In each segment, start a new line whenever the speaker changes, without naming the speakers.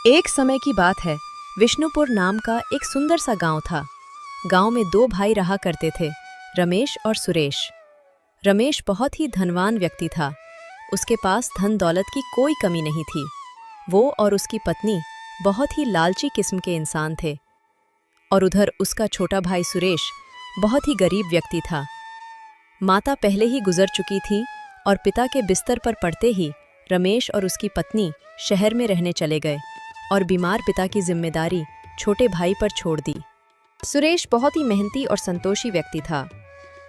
एक समय की बात है। विष्णुपुर नाम का एक सुंदर सा गांव था। गांव में दो भाई रहा करते थे, रमेश और सुरेश। रमेश बहुत ही धनवान व्यक्ति था। उसके पास धन दौलत की कोई कमी नहीं थी। वो और उसकी पत्नी बहुत ही लालची किस्म के इंसान थे। और उधर उसका छोटा भाई सुरेश बहुत ही गरीब व्यक्ति था। माता पहले ही गुजर चुकी थी और पिता के बिस्तर पर पड़ते ही रमेश और उसकी पत्नी शहर में रहने चले गए और बीमार पिता की जिम्मेदारी छोटे भाई पर छोड़ दी। सुरेश बहुत ही मेहनती और संतोषी व्यक्ति था।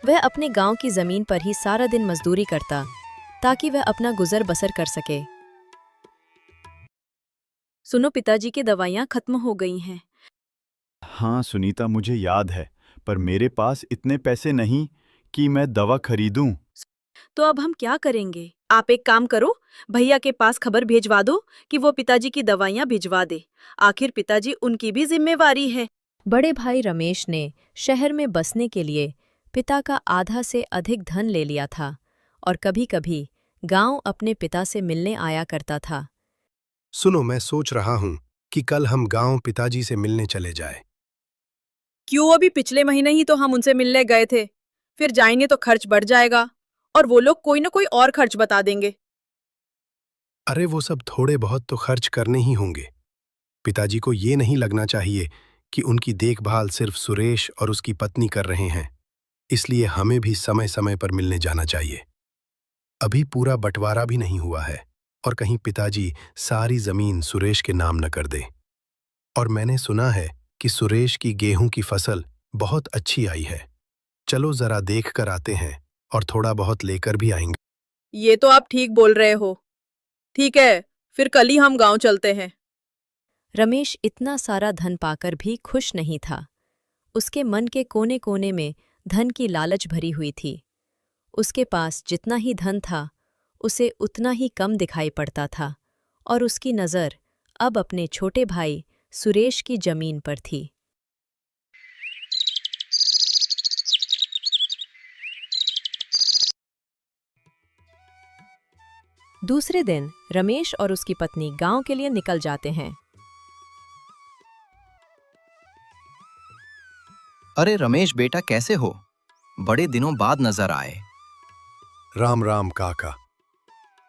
वह अपने गांव की जमीन पर ही सारा दिन मजदूरी करता ताकि वह अपना गुजर बसर कर सके। सुनो, पिताजी की दवाइयाँ खत्म हो गई हैं।
हाँ सुनीता, मुझे याद है, पर मेरे पास इतने पैसे नहीं कि मैं दवा खरीदूं।
तो अब हम क्या करेंगे? आप एक काम करो, भैया के पास खबर भेजवा दो कि वो पिताजी की दवाइयाँ भिजवा दे। आखिर पिताजी उनकी भी जिम्मेवारी है। बड़े भाई रमेश ने शहर में बसने के लिए पिता का आधा से अधिक धन ले लिया था और कभी-कभी गांव अपने पिता से मिलने आया करता था।
सुनो, मैं सोच रहा हूँ कि कल हम गांव पिताजी से मिलने चले जाए।
क्यों? अभी पिछले महीने ही तो हम उनसे मिलने गए थे। फिर जाएंगे तो खर्च बढ़ जाएगा और वो लोग कोई ना कोई और खर्च बता देंगे।
अरे वो सब थोड़े बहुत तो खर्च करने ही होंगे। पिताजी को ये नहीं लगना चाहिए कि उनकी देखभाल सिर्फ सुरेश और उसकी पत्नी कर रहे हैं। इसलिए हमें भी समय समय पर मिलने जाना चाहिए। अभी पूरा बंटवारा भी नहीं हुआ है और कहीं पिताजी सारी जमीन सुरेश के नाम न कर दे। और मैंने सुना है कि सुरेश की गेहूं की फसल बहुत अच्छी आई है। चलो जरा देख कर आते हैं और थोड़ा बहुत लेकर भी आएंगे।
ये तो आप ठीक बोल रहे हो। ठीक है, फिर कल ही हम गांव चलते हैं। रमेश इतना सारा धन पाकर भी खुश नहीं था। उसके मन के कोने कोने में धन की लालच भरी हुई थी। उसके पास जितना ही धन था, उसे उतना ही कम दिखाई पड़ता था और उसकी नज़र अब अपने छोटे भाई सुरेश की जमीन पर थी। दूसरे दिन रमेश और उसकी पत्नी गांव के लिए निकल जाते हैं।
अरे रमेश बेटा, कैसे हो? बड़े दिनों बाद नजर आए।
राम राम काका।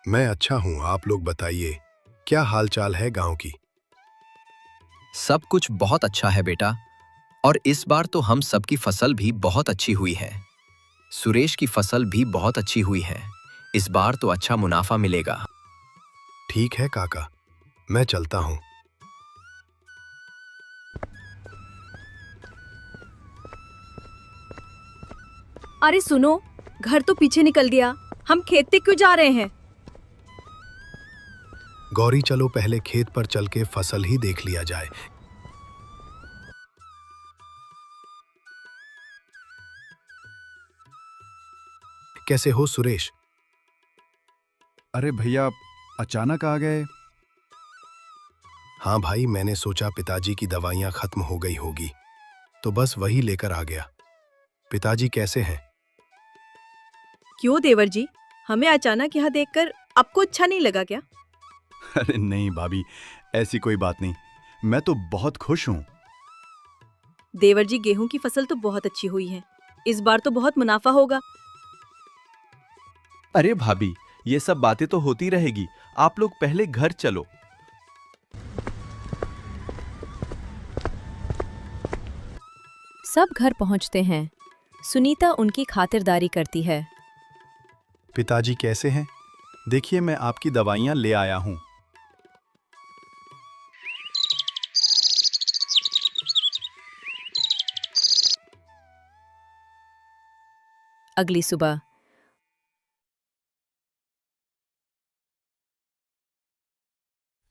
मैं अच्छा हूँ, आप लोग बताइए, क्या हालचाल है गांव की?
सब कुछ बहुत अच्छा है बेटा, और इस बार तो हम सबकी फसल भी बहुत अच्छी हुई है। सुरेश की फसल भी बहुत अच्छी हुई है। इस बार तो अच्छा मुनाफा मिलेगा।
ठीक है काका, मैं चलता हूँ।
अरे सुनो, घर तो पीछे निकल गया। हम खेत पे क्यों जा रहे हैं?
गौरी, चलो पहले खेत पर चल के फसल ही देख लिया जाए। कैसे हो सुरेश?
अरे भैया, अचानक आ गए।
हाँ भाई, मैंने सोचा पिताजी की दवाइयाँ खत्म हो गई होगी, तो बस वही लेकर आ गया। पिताजी कैसे हैं?
क्यों देवर जी, हमें अचानक यहाँ देखकर आपको अच्छा नहीं लगा क्या?
अरे नहीं भाभी, ऐसी कोई बात नहीं। मैं तो बहुत खुश हूँ।
देवर जी, गेहूं की फसल तो बहुत अच्छी हुई है। इस बार तो बहुत मुनाफा होगा।
अरे भाभी, ये सब बातें तो होती रहेगी। आप लोग पहले घर चलो।
सब घर पहुंचते हैं। सुनीता उनकी खातिरदारी करती है।
पिताजी कैसे हैं? देखिए, मैं आपकी दवाइयाँ ले आया हूँ।
अगली सुबह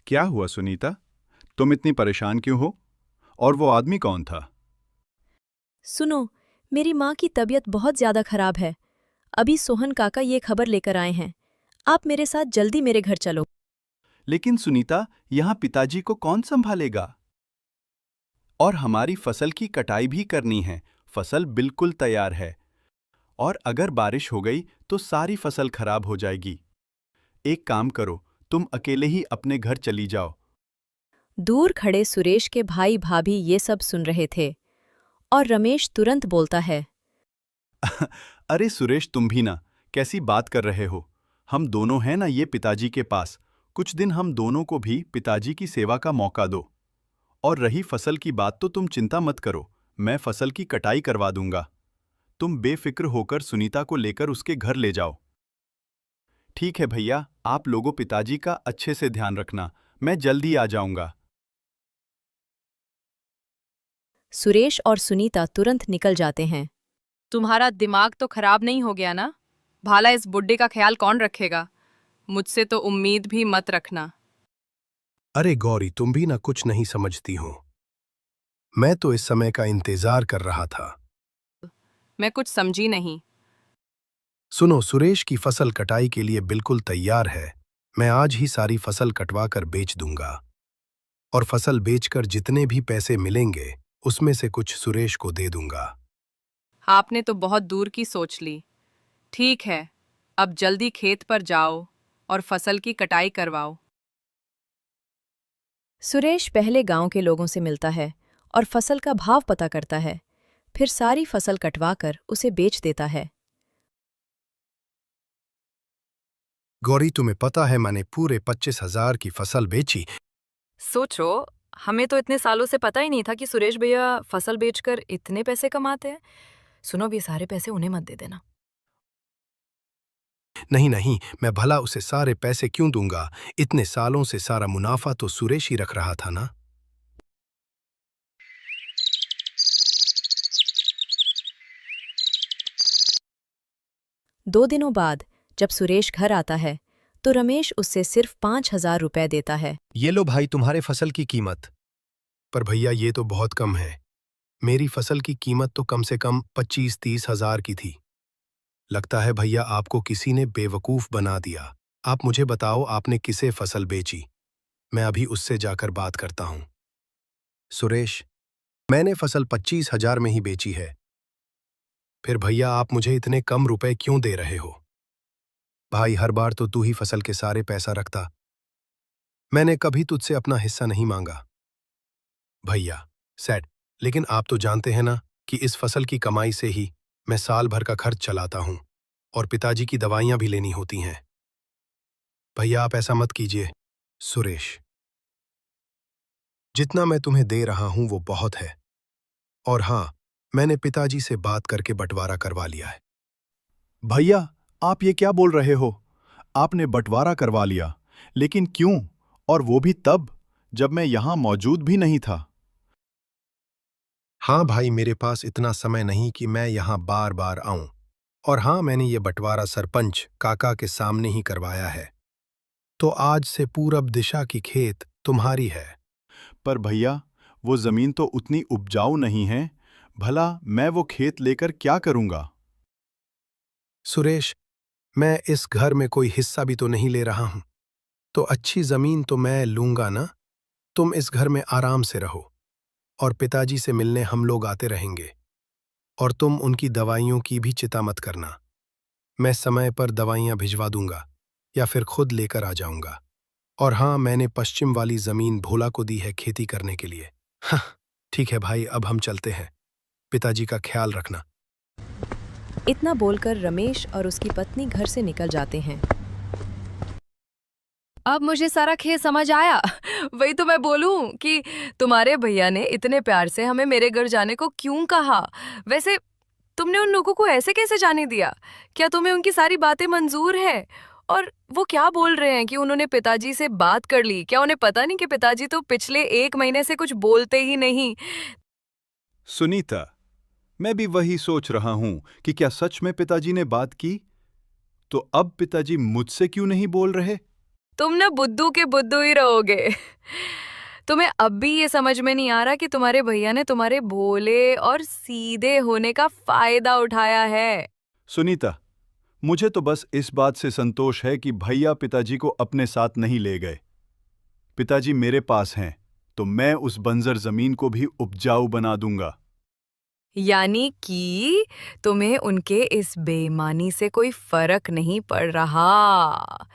क्या हुआ सुनीता? तुम इतनी परेशान क्यों हो? और वो आदमी कौन था?
सुनो, मेरी माँ की तबीयत बहुत ज्यादा खराब है। अभी सोहन काका ये खबर लेकर आए हैं। आप मेरे साथ जल्दी मेरे घर चलो।
लेकिन सुनीता, यहाँ पिताजी को कौन संभालेगा?
और हमारी फसल की कटाई भी करनी है। फसल बिल्कुल तैयार है। और अगर बारिश हो गई तो सारी फसल खराब हो जाएगी। एक काम करो, तुम अकेले ही अपने घर चली जाओ।
दूर खड़े सुरेश के भाई भाभी ये सब सुन रहे थे और रमेश तुरंत बोलता है।
अरे सुरेश, तुम भी ना, कैसी बात कर रहे हो? हम दोनों हैं ना ये पिताजी के पास। कुछ दिन हम दोनों को भी पिताजी की सेवा का मौका दो। और रही फसल की बात तो तुम चिंता मत करो, मैं फसल की कटाई करवा दूंगा। तुम बेफिक्र होकर सुनीता को लेकर उसके घर ले जाओ। ठीक है भैया, आप लोगों पिताजी का अच्छे से ध्यान रखना, मैं जल्दी आ जाऊंगा।
सुरेश और सुनीता तुरंत निकल जाते हैं।
तुम्हारा दिमाग तो खराब नहीं हो गया ना? भाला इस बुड्ढे का ख्याल कौन रखेगा? मुझसे तो उम्मीद भी मत रखना।
अरे गौरी, तुम भी ना कुछ नहीं समझती हो। मैं तो इस समय का इंतजार कर रहा था।
मैं कुछ समझी नहीं।
सुनो, सुरेश की फसल कटाई के लिए बिल्कुल तैयार है। मैं आज ही सारी फसल कटवा कर बेच दूंगा। और फसल बेचकर जितने भी पैसे मिलेंगे उसमें से कुछ सुरेश को दे दूंगा।
आपने तो बहुत दूर की सोच ली। ठीक है, अब जल्दी खेत पर जाओ और फसल की कटाई करवाओ।
सुरेश पहले गांव के लोगों से मिलता है और फसल का भाव पता करता है। फिर सारी फसल कटवाकर उसे बेच देता है।
गौरी, तुम्हें पता है मैंने पूरे 25,000 की फसल बेची।
सोचो, हमें तो इतने सालों से पता ही नहीं था कि सुरेश भैया फसल बेचकर इतने पैसे कमाते हैं। सुनो, अब ये सारे पैसे उन्हें मत दे देना।
नहीं नहीं, मैं भला उसे सारे पैसे क्यों दूंगा? इतने सालों से सारा मुनाफा तो सुरेश ही रख रहा था ना।
दो दिनों बाद जब सुरेश घर आता है तो रमेश उससे सिर्फ 5,000 रुपए देता है।
ये लो भाई, तुम्हारे फसल की कीमत। पर भैया, ये तो बहुत कम है। मेरी फसल की कीमत तो कम से कम 25-30 हजार की थी। लगता है भैया आपको किसी ने बेवकूफ बना दिया। आप मुझे बताओ, आपने किसे फसल बेची? मैं अभी उससे जाकर बात करता हूं। सुरेश, मैंने फसल 25,000 में ही बेची है। फिर भैया आप मुझे इतने कम रुपए क्यों दे रहे हो? भाई, हर बार तो तू ही फसल के सारे पैसा रखता। मैंने कभी तुझसे अपना हिस्सा नहीं मांगा। भैया सेठ, लेकिन आप तो जानते हैं ना कि इस फसल की कमाई से ही मैं साल भर का खर्च चलाता हूं और पिताजी की दवाइयां भी लेनी होती हैं। भैया आप ऐसा मत कीजिए। सुरेश, जितना मैं तुम्हें दे रहा हूं वो बहुत है। और हां, मैंने पिताजी से बात करके बंटवारा करवा लिया है।
भैया, आप ये क्या बोल रहे हो? आपने बंटवारा करवा लिया, लेकिन क्यों? और वो भी तब जब मैं यहां मौजूद भी नहीं था।
हाँ भाई, मेरे पास इतना समय नहीं कि मैं यहां बार बार आऊं। और हाँ, मैंने ये बंटवारा सरपंच काका के सामने ही करवाया है। तो आज से पूरब दिशा की खेत तुम्हारी है।
पर भैया, वो जमीन तो उतनी उपजाऊ नहीं है। भला मैं वो खेत लेकर क्या करूंगा?
सुरेश, मैं इस घर में कोई हिस्सा भी तो नहीं ले रहा हूं। तो अच्छी जमीन तो मैं लूंगा ना। तुम इस घर में आराम से रहो और पिताजी से मिलने हम लोग आते रहेंगे। और तुम उनकी दवाइयों की भी चिंता मत करना। मैं समय पर दवाइयां भिजवा दूंगा या फिर खुद लेकर आ जाऊंगा। और हाँ, मैंने पश्चिम वाली जमीन भोला को दी है खेती करने के लिए। हाँ, ठीक है भाई, अब हम चलते हैं। पिताजी का ख्याल रखना।
इतना बोलकर रमेश और उसकी पत्नी घर से निकल जाते हैं।
अब मुझे सारा खेल समझ आया। वही तो मैं बोलूं कि तुम्हारे भैया ने इतने प्यार से हमें मेरे घर जाने को क्यों कहा। वैसे तुमने उन लोगों को ऐसे कैसे जाने दिया? क्या तुम्हें उनकी सारी बातें मंजूर है? और वो क्या बोल रहे हैं कि उन्होंने पिताजी से बात कर ली? क्या उन्हें पता नहीं कि पिताजी तो पिछले 1 महीने से कुछ बोलते ही नहीं?
सुनीता, मैं भी वही सोच रहा हूं कि क्या सच में पिताजी ने बात की? तो अब पिताजी मुझसे क्यों नहीं बोल रहे?
तुम ना बुद्धू के बुद्धू ही रहोगे। तुम्हें अब भी ये समझ में नहीं आ रहा कि तुम्हारे भैया ने तुम्हारे भोले और सीधे होने का फायदा उठाया है।
सुनीता, मुझे तो बस इस बात से संतोष है कि भैया पिताजी को अपने साथ नहीं ले गए। पिताजी मेरे पास हैं, तो मैं उस बंजर जमीन को भी उपजाऊ बना दूंगा।
यानी कि तुम्हें उनके इस बेईमानी से कोई फर्क नहीं पड़ रहा।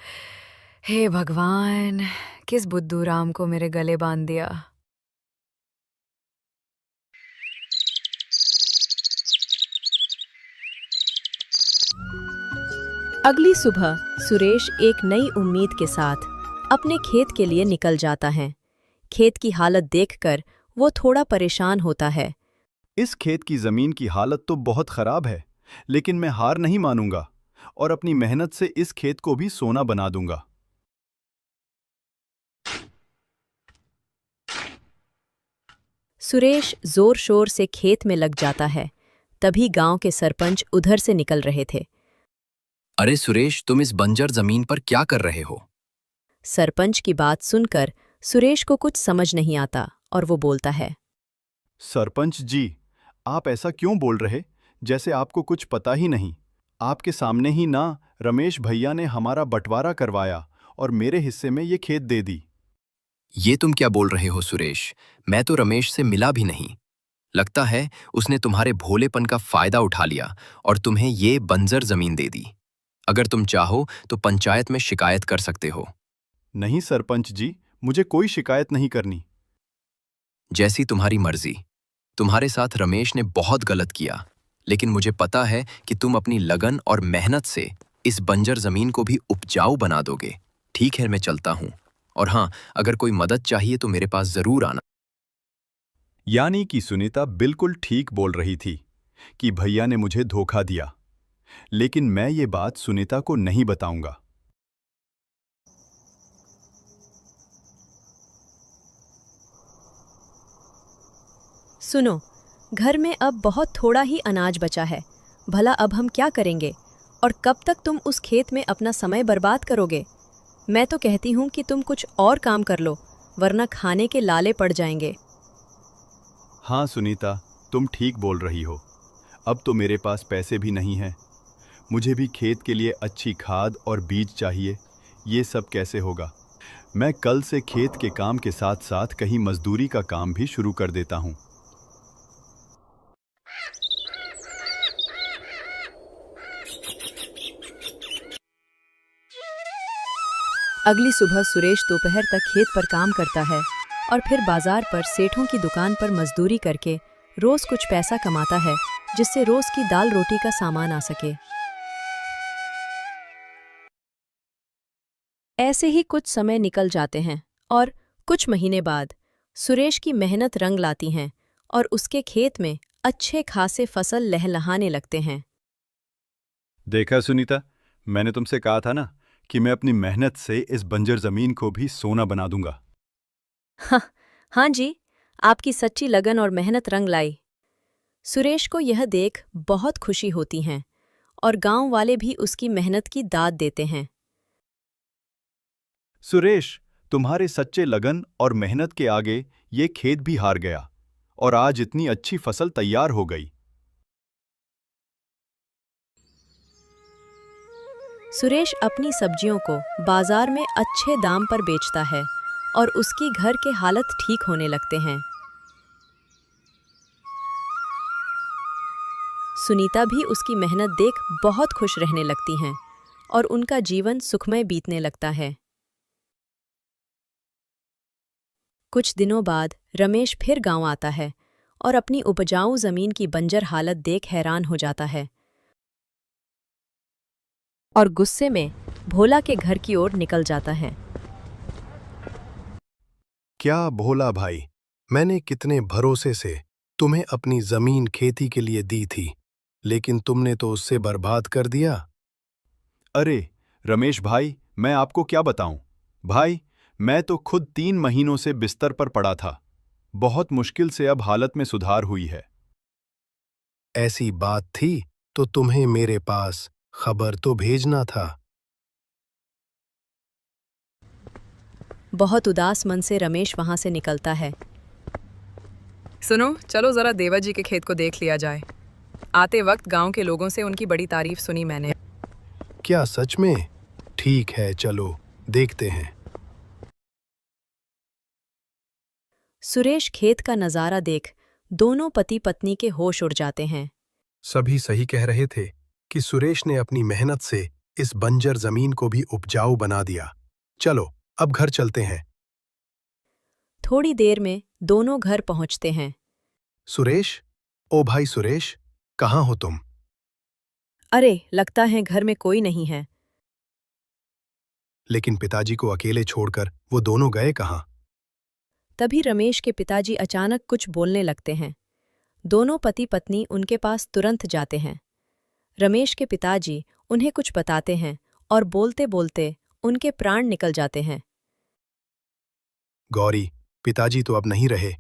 हे भगवान, किस बुद्धू राम को मेरे गले बांध दिया।
अगली सुबह सुरेश एक नई उम्मीद के साथ अपने खेत के लिए निकल जाता है। खेत की हालत देखकर वो थोड़ा परेशान होता है।
इस खेत की जमीन की हालत तो बहुत खराब है, लेकिन मैं हार नहीं मानूंगा और अपनी मेहनत से इस खेत को भी सोना बना दूंगा।
सुरेश जोर शोर से खेत में लग जाता है। तभी गांव के सरपंच उधर से निकल रहे थे।
अरे सुरेश, तुम इस बंजर जमीन पर क्या कर रहे हो?
सरपंच की बात सुनकर सुरेश को कुछ समझ नहीं आता और वो बोलता है।
सरपंच जी, आप ऐसा क्यों बोल रहे, जैसे आपको कुछ पता ही नहीं। आपके सामने ही ना रमेश भैया ने हमारा बंटवारा करवाया और मेरे हिस्से में ये खेत दे दी।
ये तुम क्या बोल रहे हो सुरेश? मैं तो रमेश से मिला भी नहीं। लगता है उसने तुम्हारे भोलेपन का फायदा उठा लिया और तुम्हें ये बंजर जमीन दे दी। अगर तुम चाहो तो पंचायत में शिकायत कर सकते हो।
नहीं सरपंच जी, मुझे कोई शिकायत नहीं करनी।
जैसी तुम्हारी मर्जी। तुम्हारे साथ रमेश ने बहुत गलत किया, लेकिन मुझे पता है कि तुम अपनी लगन और मेहनत से इस बंजर जमीन को भी उपजाऊ बना दोगे। ठीक है, मैं चलता हूं। और हाँ, अगर कोई मदद चाहिए तो मेरे पास जरूर आना।
यानी कि सुनीता बिल्कुल ठीक बोल रही थी कि भैया ने मुझे धोखा दिया, लेकिन मैं ये बात सुनीता को नहीं बताऊंगा।
सुनो, घर में अब बहुत थोड़ा ही अनाज बचा है। भला अब हम क्या करेंगे और कब तक तुम उस खेत में अपना समय बर्बाद करोगे? मैं तो कहती हूँ कि तुम कुछ और काम कर लो, वरना खाने के लाले पड़ जाएंगे।
हाँ सुनीता, तुम ठीक बोल रही हो। अब तो मेरे पास पैसे भी नहीं हैं। मुझे भी खेत के लिए अच्छी खाद और बीज चाहिए। ये सब कैसे होगा? मैं कल से खेत के काम के साथ साथ कहीं मजदूरी का काम भी शुरू कर देता हूँ।
अगली सुबह सुरेश दोपहर तक खेत पर काम करता है और फिर बाजार पर सेठों की दुकान पर मजदूरी करके रोज कुछ पैसा कमाता है, जिससे रोज की दाल रोटी का सामान आ सके। ऐसे ही कुछ समय निकल जाते हैं और कुछ महीने बाद सुरेश की मेहनत रंग लाती हैं और उसके खेत में अच्छे खासे फसल लहलहाने लगते हैं।
देखा सुनीता, मैंने तुमसे कहा था ना कि मैं अपनी मेहनत से इस बंजर जमीन को भी सोना बना दूंगा।
हाँ जी, आपकी सच्ची लगन और मेहनत रंग लाई। सुरेश को यह देख बहुत खुशी होती है और गांव वाले भी उसकी मेहनत की दाद देते हैं।
सुरेश, तुम्हारे सच्चे लगन और मेहनत के आगे ये खेत भी हार गया और आज इतनी अच्छी फसल तैयार हो गई।
सुरेश अपनी सब्जियों को बाजार में अच्छे दाम पर बेचता है और उसकी घर के हालत ठीक होने लगते हैं। सुनीता भी उसकी मेहनत देख बहुत खुश रहने लगती हैं और उनका जीवन सुखमय बीतने लगता है। कुछ दिनों बाद रमेश फिर गांव आता है और अपनी उपजाऊ जमीन की बंजर हालत देख हैरान हो जाता है और गुस्से में भोला के घर की ओर निकल जाता है।
क्या भोला भाई, मैंने कितने भरोसे से तुम्हें अपनी जमीन खेती के लिए दी थी, लेकिन तुमने तो उससे बर्बाद कर दिया।
अरे रमेश भाई, मैं आपको क्या बताऊं। भाई, मैं तो खुद 3 महीनों से बिस्तर पर पड़ा था। बहुत मुश्किल से अब हालत में सुधार हुई है।
ऐसी बात थी तो तुम्हें मेरे पास खबर तो भेजना था।
बहुत उदास मन से रमेश वहां से निकलता है।
सुनो, चलो जरा देवा जी के खेत को देख लिया जाए। आते वक्त गांव के लोगों से उनकी बड़ी तारीफ सुनी मैंने।
क्या सच में? ठीक है, चलो देखते हैं।
सुरेश खेत का नज़ारा देख दोनों पति पत्नी के होश उड़ जाते हैं।
सभी सही कह रहे थे कि सुरेश ने अपनी मेहनत से इस बंजर जमीन को भी उपजाऊ बना दिया। चलो अब घर चलते हैं।
थोड़ी देर में दोनों घर पहुंचते हैं।
सुरेश, ओ भाई सुरेश, कहाँ हो तुम?
अरे, लगता है घर में कोई नहीं है।
लेकिन पिताजी को अकेले छोड़कर वो दोनों गए कहाँ?
तभी रमेश के पिताजी अचानक कुछ बोलने लगते हैं। दोनों पति पत्नी उनके पास तुरंत जाते हैं। रमेश के पिताजी उन्हें कुछ बताते हैं और बोलते बोलते उनके प्राण निकल जाते हैं।
गौरी, पिताजी तो अब नहीं रहे।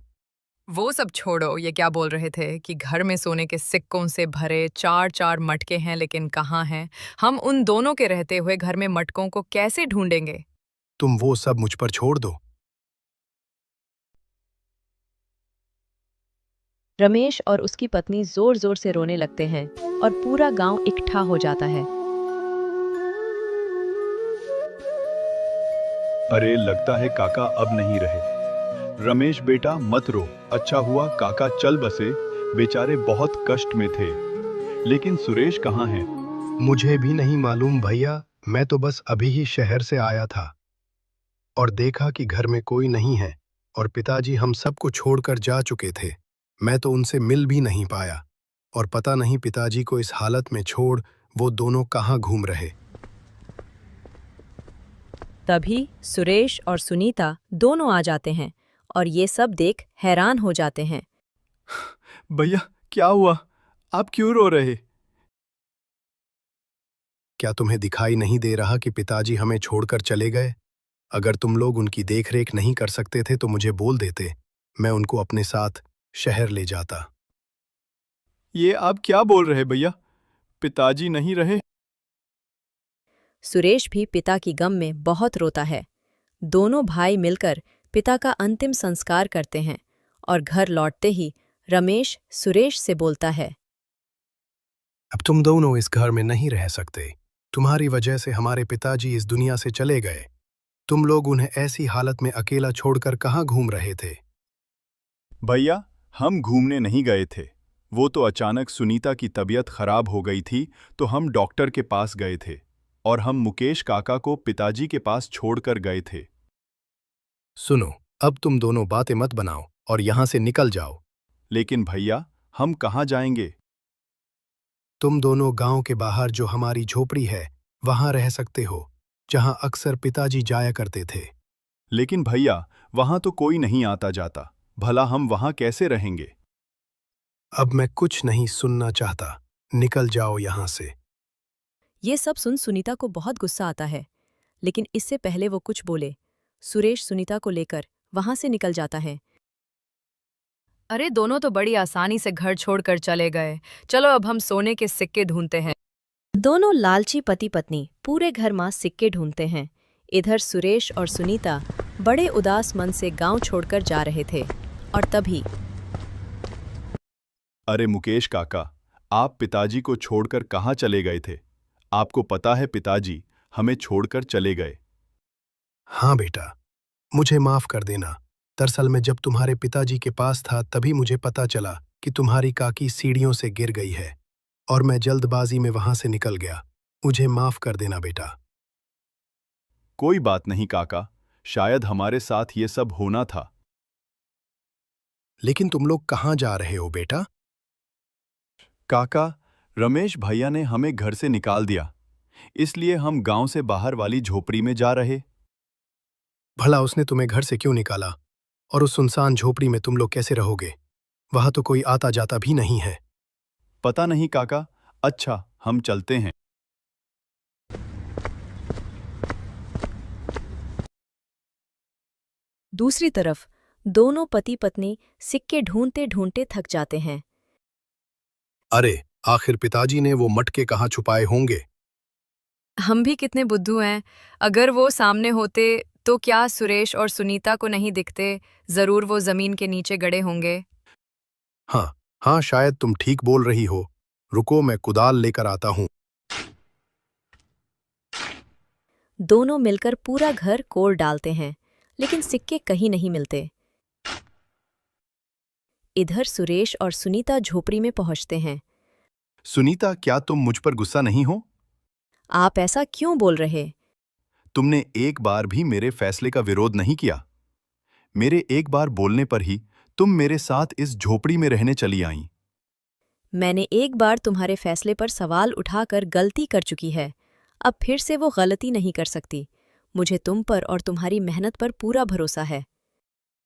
वो सब छोड़ो, ये क्या बोल रहे थे कि घर में सोने के सिक्कों से भरे 4-4 मटके हैं, लेकिन कहाँ हैं? हम उन दोनों के रहते हुए घर में मटकों को कैसे ढूंढेंगे?
तुम वो सब मुझ पर छोड़ दो।
रमेश और उसकी पत्नी जोर जोर से रोने लगते हैं और पूरा गांव इकट्ठा हो जाता है।
अरे लगता है काका अब नहीं रहे। रमेश बेटा मत रो, अच्छा हुआ काका चल बसे, बेचारे बहुत कष्ट में थे। लेकिन सुरेश कहाँ है?
मुझे भी नहीं मालूम भैया, मैं तो बस अभी ही शहर से आया था और देखा कि घर में कोई नहीं है और पिताजी हम सबको छोड़कर जा चुके थे। मैं तो उनसे मिल भी नहीं पाया और पता नहीं पिताजी को इस हालत में छोड़ वो दोनों कहाँ घूम रहे।
तभी सुरेश और सुनीता दोनों आ जाते हैं और ये सब देख हैरान हो जाते हैं।
भैया क्या हुआ? आप क्यों रो रहे?
क्या तुम्हें दिखाई नहीं दे रहा कि पिताजी हमें छोड़कर चले गए? अगर तुम लोग उनकी देखरेख नहीं कर सकते थे तो मुझे बोल देते, मैं उनको अपने साथ शहर ले जाता।
ये आप क्या बोल रहे भैया? पिताजी नहीं रहे?
सुरेश भी पिता की गम में बहुत रोता है। दोनों भाई मिलकर पिता का अंतिम संस्कार करते हैं और घर लौटते ही रमेश सुरेश से बोलता है,
अब तुम दोनों इस घर में नहीं रह सकते। तुम्हारी वजह से हमारे पिताजी इस दुनिया से चले गए। तुम लोग उन्हें ऐसी हालत में अकेला छोड़कर कहाँ घूम रहे थे?
भैया हम घूमने नहीं गए थे, वो तो अचानक सुनीता की तबीयत खराब हो गई थी तो हम डॉक्टर के पास गए थे और हम मुकेश काका को पिताजी के पास छोड़कर गए थे।
सुनो, अब तुम दोनों बातें मत बनाओ और यहाँ से निकल जाओ।
लेकिन भैया हम कहाँ जाएंगे?
तुम दोनों गांव के बाहर जो हमारी झोपड़ी है वहां रह सकते हो, जहाँ अक्सर पिताजी जाया करते थे।
लेकिन भैया वहां तो कोई नहीं आता जाता, भला हम वहां कैसे रहेंगे?
अब मैं कुछ नहीं सुनना चाहता, निकल जाओ यहाँ से।
ये सब सुन सुनीता को बहुत गुस्सा आता है, लेकिन इससे पहले वो कुछ बोले, सुरेश सुनीता को लेकर वहां से निकल जाता है।
अरे, दोनों तो बड़ी आसानी से घर छोड़कर चले गए। चलो अब हम सोने के सिक्के ढूंढते हैं।
दोनों लालची पति पत्नी पूरे घर में सिक्के ढूंढते हैं। इधर सुरेश और सुनीता बड़े उदास मन से गांव छोड़कर जा रहे थे और तभी
अरे मुकेश काका, आप पिताजी को छोड़कर कहाँ चले गए थे? आपको पता है पिताजी हमें छोड़कर चले गए।
हाँ बेटा, मुझे माफ कर देना। दरअसल मैं जब तुम्हारे पिताजी के पास था तभी मुझे पता चला कि तुम्हारी काकी सीढ़ियों से गिर गई है और मैं जल्दबाजी में वहां से निकल गया। मुझे माफ कर देना बेटा।
कोई बात नहीं काका, शायद हमारे साथ ये सब होना था।
लेकिन तुम लोग कहाँ जा रहे हो बेटा?
काका, रमेश भैया ने हमें घर से निकाल दिया, इसलिए हम गांव से बाहर वाली झोपड़ी में जा रहे।
भला उसने तुम्हें घर से क्यों निकाला? और उस सुनसान झोपड़ी में तुम लोग कैसे रहोगे? वहां तो कोई आता जाता भी नहीं है।
पता नहीं काका, अच्छा हम चलते हैं।
दूसरी तरफ दोनों पति पत्नी सिक्के ढूंढते ढूंढते थक जाते हैं।
अरे, आखिर पिताजी ने वो मटके कहाँ छुपाए होंगे?
हम भी कितने बुद्धू हैं। अगर वो सामने होते तो क्या सुरेश और सुनीता को नहीं दिखते? जरूर वो जमीन के नीचे गड़े होंगे।
हाँ हाँ, शायद तुम ठीक बोल रही हो। रुको, मैं कुदाल लेकर आता हूँ।
दोनों मिलकर पूरा घर कोड़ डालते हैं, लेकिन सिक्के कहीं नहीं मिलते। इधर सुरेश और सुनीता झोपड़ी में पहुंचते हैं।
सुनीता, क्या तुम मुझ पर गुस्सा नहीं हो?
आप ऐसा क्यों बोल रहे?
तुमने एक बार भी मेरे फैसले का विरोध नहीं किया। मेरे एक बार बोलने पर ही तुम मेरे साथ इस झोपड़ी में रहने चली आईं।
मैंने एक बार तुम्हारे फैसले पर सवाल उठाकर गलती कर चुकी है। अब फिर से वो गलती नहीं कर सकती। मुझे तुम पर और तुम्हारी मेहनत पर पूरा भरोसा है।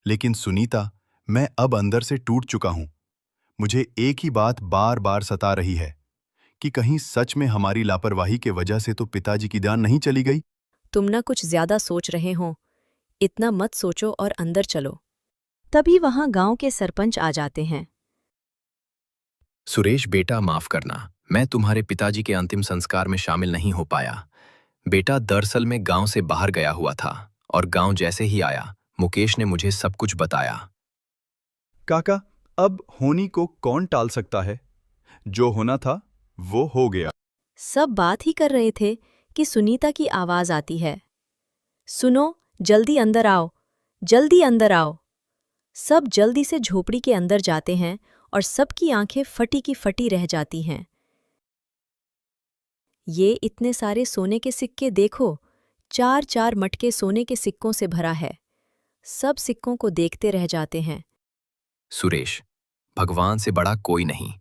लेकिन सुनीता, मैं अब अंदर से टूट चुका हूं। मुझे एक ही बात बार बार सता रही है कि कहीं सच में हमारी लापरवाही के वजह से तो पिताजी की जान नहीं चली गई।
तुम ना कुछ ज्यादा सोच रहे हो। इतना मत सोचो और अंदर चलो। तभी वहां गांव के सरपंच आ जाते हैं।
सुरेश बेटा, माफ करना, मैं तुम्हारे पिताजी के अंतिम संस्कार में शामिल नहीं हो पाया। बेटा, दरअसल मैं गांव से बाहर गया हुआ था और गांव जैसे ही आया, मुकेश ने मुझे सब कुछ बताया।
काका, अब होनी को कौन टाल सकता है? जो होना था वो हो गया।
सब बात ही कर रहे थे कि सुनीता की आवाज आती है। सुनो, जल्दी अंदर आओ, जल्दी अंदर आओ। सब जल्दी से झोपड़ी के अंदर जाते हैं और सबकी आंखें फटी की फटी रह जाती हैं। ये इतने सारे सोने के सिक्के देखो, 4-4 मटके सोने के सिक्कों से भरा है। सब सिक्कों को देखते रह जाते हैं।
सुरेश, भगवान से बड़ा कोई नहीं।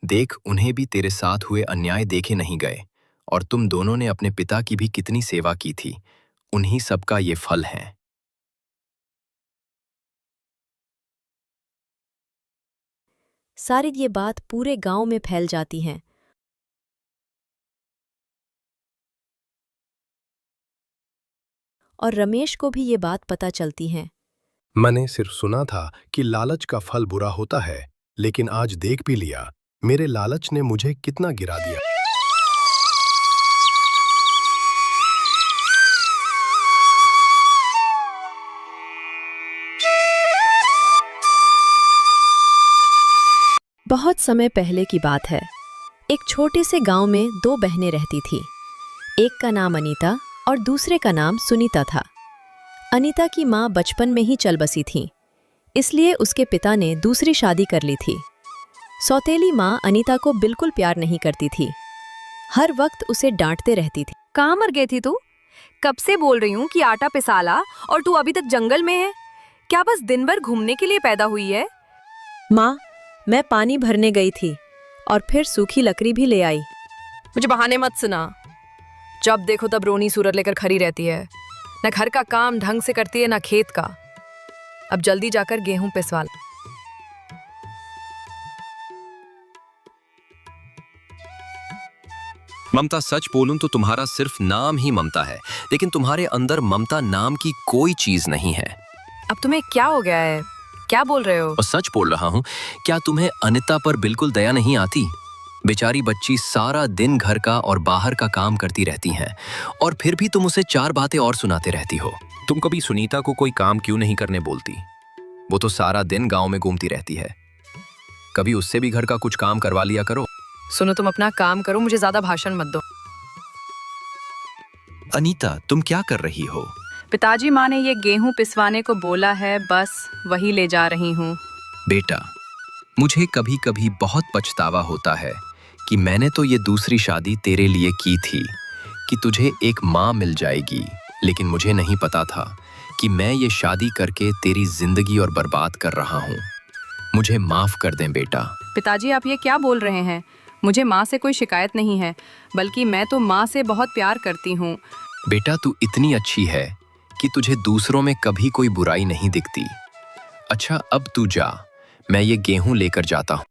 देख, उन्हें भी तेरे साथ हुए अन्याय देखे नहीं गए और तुम दोनों ने अपने पिता की भी कितनी सेवा की थी। उन्हीं सबका ये फल है।
सारी ये बात पूरे गांव में फैल जाती है। और रमेश को भी ये बात पता चलती है।
मैंने सिर्फ सुना था कि लालच का फल बुरा होता है, लेकिन आज देख भी लिया मेरे लालच ने मुझे कितना गिरा दिया।
बहुत समय पहले की बात है। एक छोटे से गांव में 2 बहनें रहती थीं। एक का नाम अनीता और दूसरे का नाम सुनीता था। अनीता की माँ बचपन में ही चल बसी थी, इसलिए उसके पिता ने दूसरी शादी कर ली थी। सौतेली माँ अनीता को बिल्कुल प्यार नहीं करती थी। हर वक्त उसे डांटते रहती थी।
कहाँ मर गई थी तू? कब से बोल रही हूँ कि आटा पिसाला और तू अभी तक जंगल में है। क्या बस दिन भर घूमने के लिए पैदा हुई है?
माँ, मैं पानी भरने गई थी और फिर सूखी लकड़ी भी ले आई।
मुझे बहाने मत सुना। जब देखो तब रोनी सूरत लेकर खड़ी रहती है। न घर का काम ढंग से करती है, न खेत का। अब जल्दी जाकर गेहूं पिसवा ला।
ममता, सच बोलूं तो तुम्हारा सिर्फ नाम ही ममता है, लेकिन तुम्हारे अंदर ममता नाम की कोई चीज नहीं है।
अब तुम्हें क्या हो गया है? क्या बोल रहे हो?
और सच बोल रहा हूँ। क्या तुम्हें अनिता पर बिल्कुल दया नहीं आती? बेचारी बच्ची सारा दिन घर का और बाहर का काम करती रहती हैं और फिर भी तुम उसे 4 बातें और सुनाते रहती हो। तुम कभी सुनीता को कोई काम क्यों नहीं करने बोलती? वो तो सारा दिन गांव में घूमती रहती है। कभी उससे भी घर का कुछ काम करवा लिया करो।
सुनो, तुम अपना काम करो, मुझे ज्यादा भाषण मत दो।
अनीता, तुम क्या कर रही हो?
पिताजी, माँ ने ये गेहूं पिसवाने को बोला है, बस वही ले जा रही हूँ।
बेटा, मुझे कभी कभी बहुत पछतावा होता है कि मैंने तो ये दूसरी शादी तेरे लिए की थी कि तुझे एक माँ मिल जाएगी, लेकिन मुझे नहीं पता था कि मैं ये शादी करके तेरी जिंदगी और बर्बाद कर रहा हूँ। मुझे माफ कर दें बेटा।
पिताजी, आप ये क्या बोल रहे हैं? मुझे माँ से कोई शिकायत नहीं है, बल्कि मैं तो माँ से बहुत प्यार करती हूँ।
बेटा, तू इतनी अच्छी है कि तुझे दूसरों में कभी कोई बुराई नहीं दिखती। अच्छा, अब तू जा, मैं ये गेहूं लेकर जाता हूँ।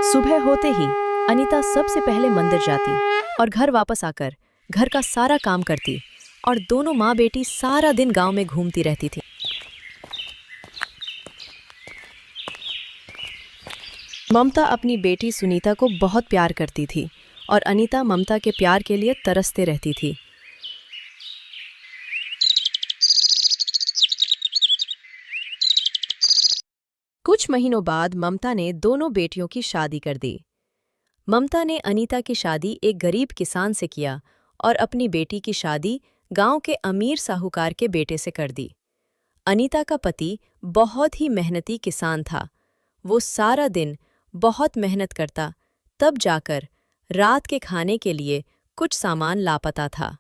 सुबह होते ही अनीता सबसे पहले मंदिर जाती और घर वापस आकर घर का सारा काम करती और दोनों माँ बेटी सारा दिन गांव में घूमती रहती थी। ममता अपनी बेटी सुनीता को बहुत प्यार करती थी और अनीता ममता के प्यार के लिए तरसते रहती थी। कुछ महीनों बाद ममता ने दोनों बेटियों की शादी कर दी। ममता ने अनीता की शादी एक गरीब किसान से किया और अपनी बेटी की शादी गांव के अमीर साहूकार के बेटे से कर दी। अनीता का पति बहुत ही मेहनती किसान था। वो सारा दिन बहुत मेहनत करता, तब जाकर रात के खाने के लिए कुछ सामान लापता था।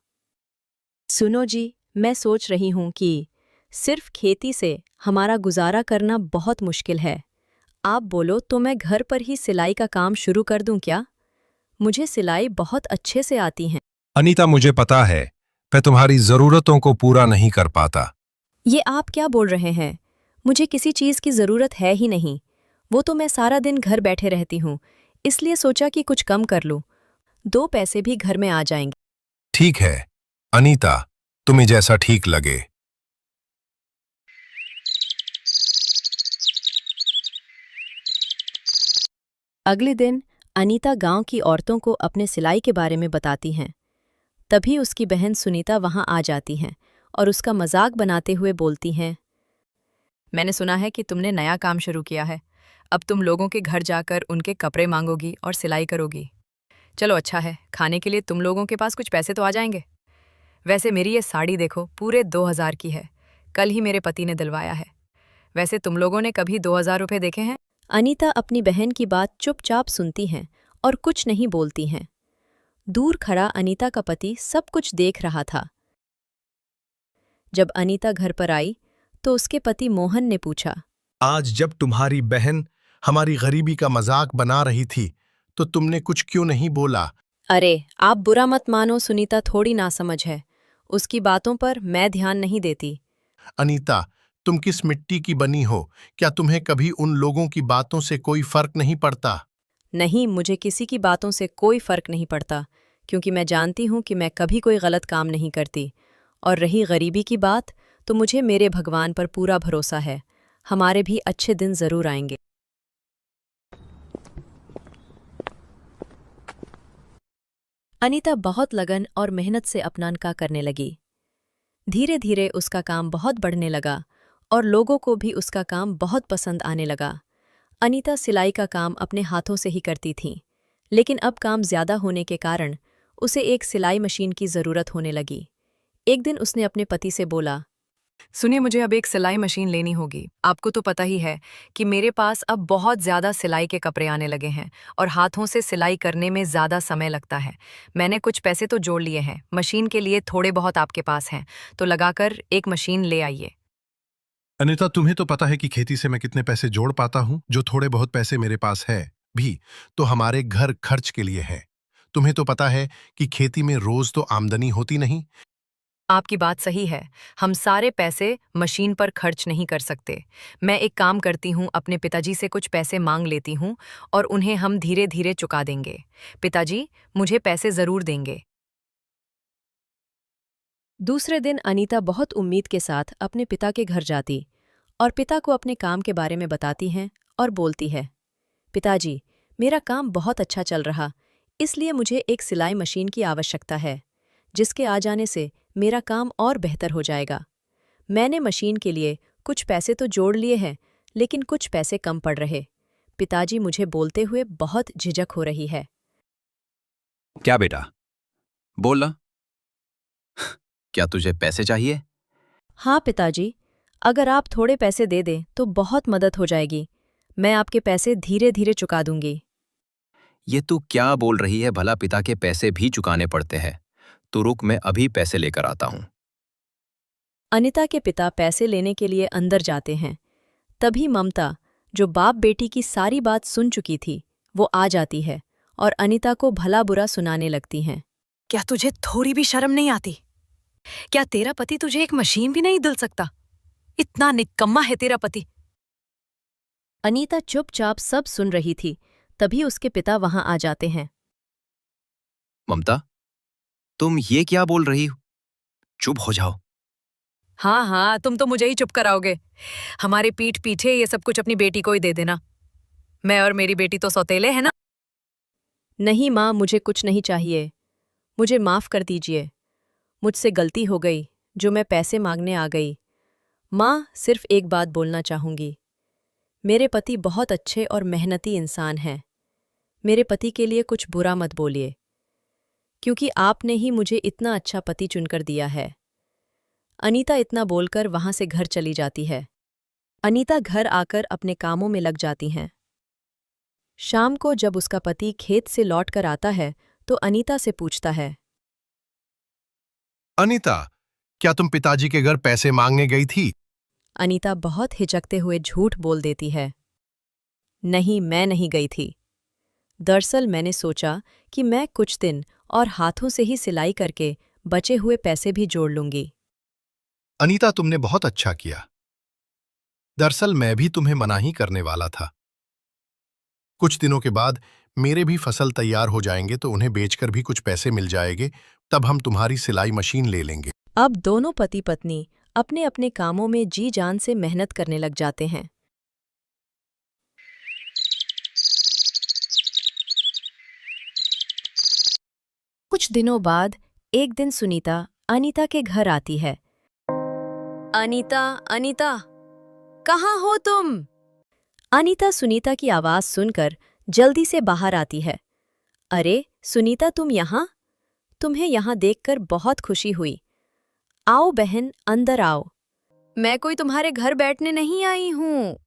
सुनो जी, मैं सोच रही हूँ कि सिर्फ खेती से हमारा गुजारा करना बहुत मुश्किल है। आप बोलो तो मैं घर पर ही सिलाई का काम शुरू कर दूं क्या? मुझे सिलाई बहुत अच्छे से आती है।
अनीता, मुझे पता है मैं तुम्हारी जरूरतों को पूरा नहीं कर पाता।
ये आप क्या बोल रहे हैं? मुझे किसी चीज़ की ज़रूरत है ही नहीं। वो तो मैं सारा दिन घर बैठे रहती हूँ, इसलिए सोचा कि कुछ कम कर लूँ। 2 पैसे भी घर में आ जाएंगे।
ठीक है अनीता, तुम्हें जैसा ठीक लगे।
अगले दिन अनीता गांव की औरतों को अपने सिलाई के बारे में बताती हैं। तभी उसकी बहन सुनीता वहां आ जाती हैं और उसका मजाक बनाते हुए बोलती हैं, मैंने सुना है कि तुमने नया काम शुरू किया है। अब तुम लोगों के घर जाकर उनके कपड़े मांगोगी और सिलाई करोगी। चलो अच्छा है, खाने के लिए तुम लोगों के पास कुछ पैसे तो आ जाएंगे। वैसे मेरी ये साड़ी देखो, पूरे 2000 की है। कल ही मेरे पति ने दिलवाया है। वैसे तुम लोगों ने कभी 2000 रुपये देखे हैं? अनीता अपनी बहन की बात चुपचाप सुनती हैं और कुछ नहीं बोलती हैं। दूर खड़ा अनीता का पति सब कुछ देख रहा था। जब अनीता घर पर आई तो उसके पति मोहन ने पूछा,
आज जब तुम्हारी बहन हमारी गरीबी का मजाक बना रही थी तो तुमने कुछ क्यों नहीं बोला?
अरे आप बुरा मत मानो, सुनीता थोड़ी नासमझ है। उसकी बातों पर मैं ध्यान नहीं देती।
अनीता, तुम किस मिट्टी की बनी हो? क्या तुम्हें कभी उन लोगों की बातों से कोई फर्क नहीं पड़ता?
नहीं, मुझे किसी की बातों से कोई फर्क नहीं पड़ता, क्योंकि मैं जानती हूँ कि मैं कभी कोई गलत काम नहीं करती। और रही गरीबी की बात, तो मुझे मेरे भगवान पर पूरा भरोसा है। हमारे भी अच्छे दिन जरूर आएंगे। अनीता बहुत लगन और मेहनत से अपना काम करने लगी। धीरे धीरे उसका काम बहुत बढ़ने लगा और लोगों को भी उसका काम बहुत पसंद आने लगा। अनीता सिलाई का काम अपने हाथों से ही करती थी, लेकिन अब काम ज्यादा होने के कारण उसे एक सिलाई मशीन की जरूरत होने लगी। एक दिन उसने अपने पति से बोला,
सुनिए, मुझे अब एक सिलाई मशीन लेनी होगी। आपको तो पता ही है कि मेरे पास अब बहुत ज़्यादा सिलाई के कपड़े आने लगे हैं और हाथों से सिलाई करने में ज़्यादा समय लगता है। मैंने कुछ पैसे तो जोड़ लिए हैं, मशीन के लिए थोड़े बहुत आपके पास हैं, तो लगाकर एक मशीन ले आइए।
अनीता, तुम्हें तो पता है कि खेती से मैं कितने पैसे जोड़ पाता हूँ। जो थोड़े बहुत पैसे मेरे पास है भी तो हमारे घर खर्च के लिए है। तुम्हें तो पता है कि खेती में रोज तो आमदनी होती नहीं।
आपकी बात सही है, हम सारे पैसे मशीन पर खर्च नहीं कर सकते। मैं एक काम करती हूँ, अपने पिताजी से कुछ पैसे मांग लेती हूँ और उन्हें हम धीरे धीरे चुका देंगे। पिताजी मुझे पैसे ज़रूर देंगे।
दूसरे दिन अनीता बहुत उम्मीद के साथ अपने पिता के घर जाती और पिता को अपने काम के बारे में बताती हैं और बोलती है, पिताजी, मेरा काम बहुत अच्छा चल रहा, इसलिए मुझे एक सिलाई मशीन की आवश्यकता है, जिसके आ जाने से मेरा काम और बेहतर हो जाएगा। मैंने मशीन के लिए कुछ पैसे तो जोड़ लिए हैं, लेकिन कुछ पैसे कम पड़ रहे। पिताजी मुझे बोलते हुए बहुत झिझक हो रही है।
क्या बेटा, बोलना। क्या तुझे पैसे चाहिए?
हाँ पिताजी, अगर आप थोड़े पैसे दे दें तो बहुत मदद हो जाएगी। मैं आपके पैसे धीरे धीरे चुका दूंगी।
ये तू क्या बोल रही है? भला पिता के पैसे भी चुकाने पड़ते हैं? तो रुक, मैं अभी पैसे लेकर आता हूं।
अनीता के पिता पैसे लेने के लिए अंदर जाते हैं। तभी ममता, जो बाप बेटी की सारी बात सुन चुकी थी, वो आ जाती है और अनीता को भला बुरा सुनाने लगती हैं।
क्या तुझे थोड़ी भी शर्म नहीं आती? क्या तेरा पति तुझे एक मशीन भी नहीं दिल सकता? इतना निकम्मा है तेरा पति।
अनीता चुपचाप सब सुन रही थी, तभी उसके पिता वहां आ जाते हैं।
ममता, तुम ये क्या बोल रही हो? चुप हो जाओ।
हाँ हाँ, तुम तो मुझे ही चुप कराओगे। हमारे पीठ पीछे ये सब कुछ अपनी बेटी को ही दे देना। मैं और मेरी बेटी तो सौतेले हैं ना।
नहीं माँ, मुझे कुछ नहीं चाहिए। मुझे माफ़ कर दीजिए। मुझसे गलती हो गई जो मैं पैसे मांगने आ गई। माँ, सिर्फ एक बात बोलना चाहूँगी। मेरे पति बहुत अच्छे और मेहनती इंसान हैं। मेरे पति के लिए कुछ बुरा मत बोलिए, क्योंकि आपने ही मुझे इतना अच्छा पति चुनकर दिया है। अनीता इतना बोलकर वहां से घर चली जाती है। अनीता घर आकर अपने कामों में लग जाती हैं। शाम को जब उसका पति खेत से लौटकर आता है तो अनीता से पूछता है,
अनीता, क्या तुम पिताजी के घर पैसे मांगने गई थी?
अनीता बहुत हिचकते हुए झूठ बोल देती है, नहीं, मैं नहीं गई थी। दरअसल मैंने सोचा कि मैं कुछ दिन और हाथों से ही सिलाई करके बचे हुए पैसे भी जोड़ लूंगी।
अनीता, तुमने बहुत अच्छा किया। दरअसल मैं भी तुम्हें मना ही करने वाला था। कुछ दिनों के बाद मेरे भी फसल तैयार हो जाएंगे तो उन्हें बेचकर भी कुछ पैसे मिल जाएंगे, तब हम तुम्हारी सिलाई मशीन ले लेंगे।
अब दोनों पति पत्नी अपने अपने कामों में जी जान से मेहनत करने लग जाते हैं। कुछ दिनों बाद एक दिन सुनीता अनीता के घर आती है। अनीता, अनीता, कहाँ हो तुम? अनीता सुनीता की आवाज सुनकर जल्दी से बाहर आती है। अरे सुनीता, तुम यहाँ? तुम्हें यहाँ देखकर बहुत खुशी हुई। आओ बहन, अंदर आओ। मैं कोई तुम्हारे घर बैठने नहीं आई हूँ।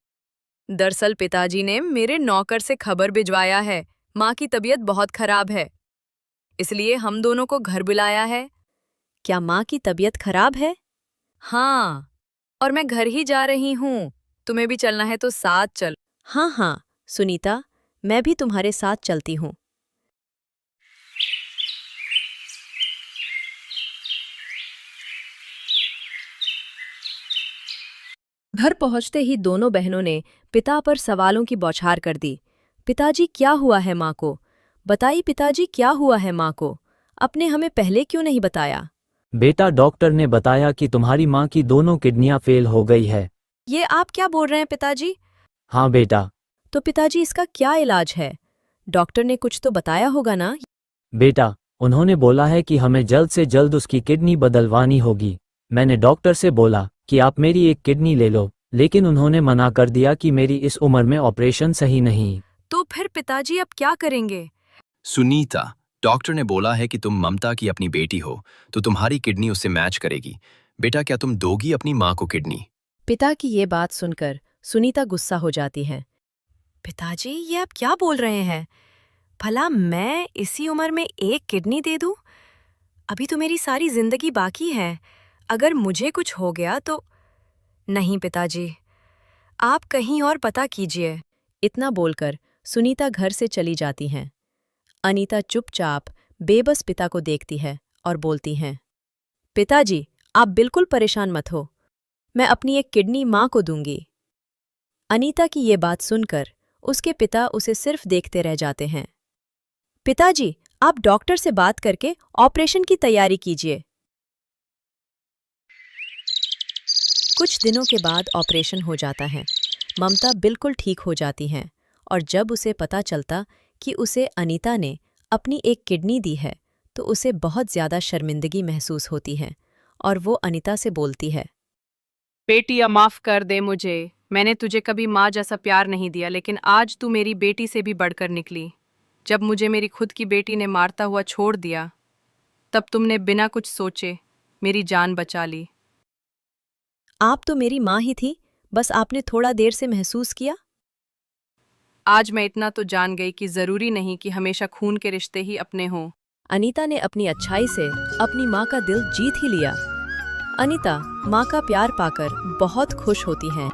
दरअसल पिताजी ने मेरे नौकर से खबर भिजवाया है, माँ की तबीयत बहुत खराब है, इसलिए हम दोनों को घर बुलाया है। क्या माँ की तबीयत खराब है? हाँ, और मैं घर ही जा रही हूँ। तुम्हें भी चलना है तो साथ चल। हाँ हाँ सुनीता, मैं भी तुम्हारे साथ चलती हूँ। घर पहुंचते ही दोनों बहनों ने पिता पर सवालों की बौछार कर दी। पिताजी, क्या हुआ है माँ को? बताइए पिताजी, क्या हुआ है माँ को? आपने हमें पहले क्यों नहीं बताया?
बेटा, डॉक्टर ने बताया कि तुम्हारी माँ की दोनों किडनियां फेल हो गई है।
ये आप क्या बोल रहे हैं पिताजी?
हाँ बेटा।
तो पिताजी, इसका क्या इलाज है? डॉक्टर ने कुछ तो बताया होगा ना?
बेटा, उन्होंने बोला है कि हमें जल्द से जल्द उसकी किडनी बदलवानी होगी। मैंने डॉक्टर से बोला कि आप मेरी एक किडनी ले लो, लेकिन उन्होंने मना कर दिया कि मेरी इस उम्र में ऑपरेशन सही नहीं।
तो फिर पिताजी अब क्या करेंगे?
सुनीता, डॉक्टर ने बोला है कि तुम ममता की अपनी बेटी हो, तो तुम्हारी किडनी उससे मैच करेगी। बेटा, क्या तुम दोगी अपनी माँ को किडनी?
पिता की ये बात सुनकर सुनीता गुस्सा हो जाती है। पिताजी, ये आप क्या बोल रहे हैं? भला मैं इसी उम्र में एक किडनी दे दूं? अभी तो मेरी सारी जिंदगी बाकी है। अगर मुझे कुछ हो गया तो... नहीं पिताजी, आप कहीं और पता कीजिए। इतना बोलकर सुनीता घर से चली जाती हैं। अनीता चुपचाप बेबस पिता को देखती है और बोलती हैं, पिताजी, आप बिल्कुल परेशान मत हो, मैं अपनी एक किडनी माँ को दूंगी। अनीता की ये बात सुनकर उसके पिता उसे सिर्फ देखते रह जाते हैं। पिताजी, आप डॉक्टर से बात करके ऑपरेशन की तैयारी कीजिए। कुछ दिनों के बाद ऑपरेशन हो जाता है। ममता बिल्कुल ठीक हो जाती हैं और जब उसे पता चलता कि उसे अनीता ने अपनी एक किडनी दी है तो उसे बहुत ज़्यादा शर्मिंदगी महसूस होती है और वो अनीता से बोलती है,
बेटी, अब माफ कर दे मुझे। मैंने तुझे कभी माँ जैसा प्यार नहीं दिया, लेकिन आज तू मेरी बेटी से भी बढ़कर निकली। जब मुझे मेरी खुद की बेटी ने मारता हुआ छोड़ दिया, तब तुमने बिना कुछ सोचे मेरी जान बचा ली।
आप तो मेरी माँ ही थी, बस आपने थोड़ा देर से महसूस किया।
आज मैं इतना तो जान गई कि जरूरी नहीं कि हमेशा खून के रिश्ते ही अपने हों।
अनीता ने अपनी अच्छाई से अपनी माँ का दिल जीत ही लिया। अनीता माँ का प्यार पाकर बहुत खुश होती हैं।